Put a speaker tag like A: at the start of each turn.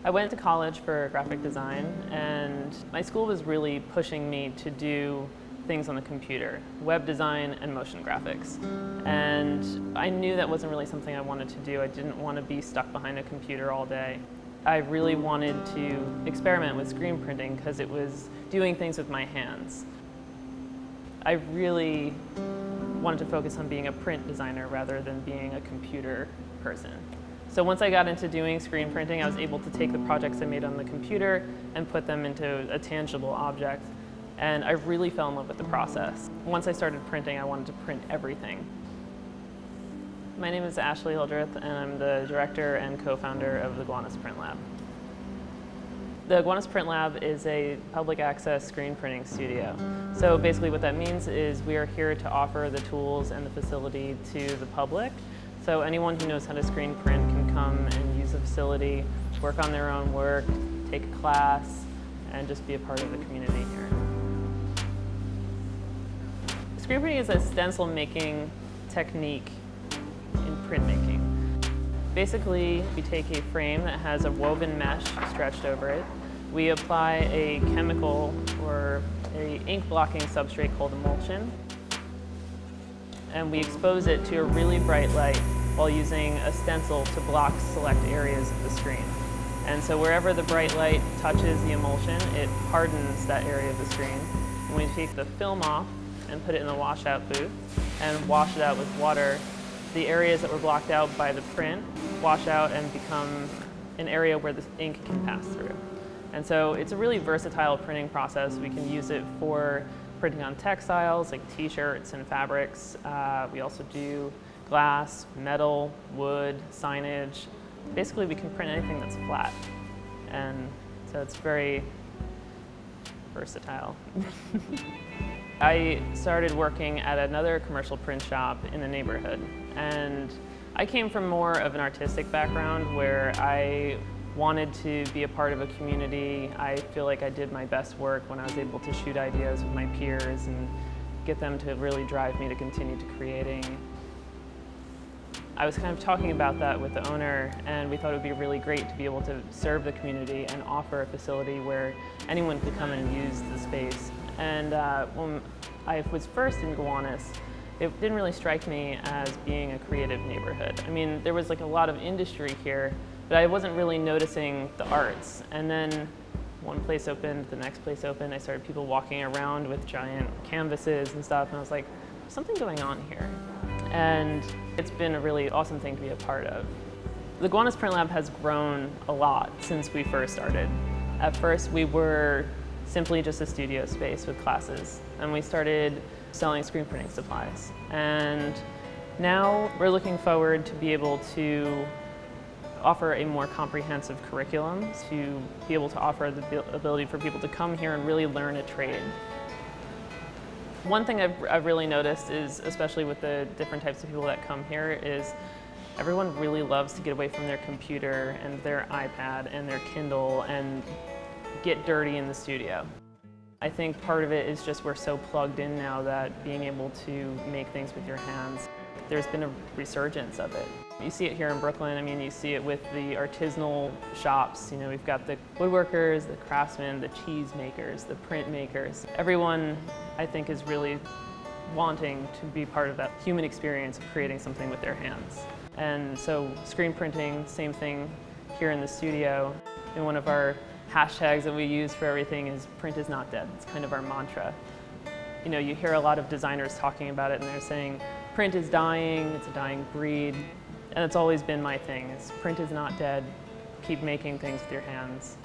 A: I went to college for graphic design, and my school was really pushing me to do things on the computer, web design and motion graphics. And I knew that wasn't really something I wanted to do. I didn't want to be stuck behind a computer all day. I really wanted to experiment with screen printing because it was doing things with my hands. I really wanted to focus on being a print designer rather than being a computer person. So once I got into doing screen printing, I was able to take the projects I made on the computer and put them into a tangible object. And I really fell in love with the process. Once I started printing, I wanted to print everything. My name is Ashley Hildreth, and I'm the director and co-founder of the Gowanus Print Lab. The Gowanus Print Lab is a public access screen printing studio. So basically what that means is we are here to offer the tools and the facility to the public. So anyone who knows how to screen print can come and use the facility, work on their own work, take a class, and just be a part of the community here. Screen printing is a stencil making technique in printmaking. Basically, we take a frame that has a woven mesh stretched over it. We apply a chemical or an ink blocking substrate called emulsion, and we expose it to a really bright light while using a stencil to block select areas of the screen. And so wherever the bright light touches the emulsion, it hardens that area of the screen. And we take the film off and put it in the washout booth and wash it out with water. The areas that were blocked out by the print wash out and become an area where the ink can pass through. And so it's a really versatile printing process. We can use it for printing on textiles like t-shirts and fabrics. We also do glass, metal, wood, signage. Basically, we can print anything that's flat. And so it's very versatile. I started working at another commercial print shop in the neighborhood. And I came from more of an artistic background where I wanted to be a part of a community. I feel like I did my best work when I was able to shoot ideas with my peers and get them to really drive me to continue to creating. I was kind of talking about that with the owner, and we thought it would be really great to be able to serve the community and offer a facility where anyone could come and use the space. And when I was first in Gowanus, it didn't really strike me as being a creative neighborhood. I mean, there was like a lot of industry here, but I wasn't really noticing the arts. And then one place opened, the next place opened. I started people walking around with giant canvases and stuff, and I was like, there's something going on here. And it's been a really awesome thing to be a part of. The Gowanus Print Lab has grown a lot since we first started. At first, we were simply just a studio space with classes, and we started selling screen printing supplies. And now we're looking forward to be able to offer a more comprehensive curriculum, to be able to offer the ability for people to come here and really learn a trade. One thing I've really noticed is, especially with the different types of people that come here, is everyone really loves to get away from their computer and their iPad and their Kindle and get dirty in the studio. I think part of it is just we're so plugged in now that being able to make things with your hands, there's been a resurgence of it. You see it here in Brooklyn. I mean, you see it with the artisanal shops. You know, we've got the woodworkers, the craftsmen, the cheese makers, the print makers. Everyone, I think, is really wanting to be part of that human experience of creating something with their hands. And so screen printing, same thing here in the studio. And one of our hashtags that we use for everything is print is not dead. It's kind of our mantra. You know, you hear a lot of designers talking about it, and they're saying print is dying, it's a dying breed. And it's always been my thing, is print is not dead. Keep making things with your hands.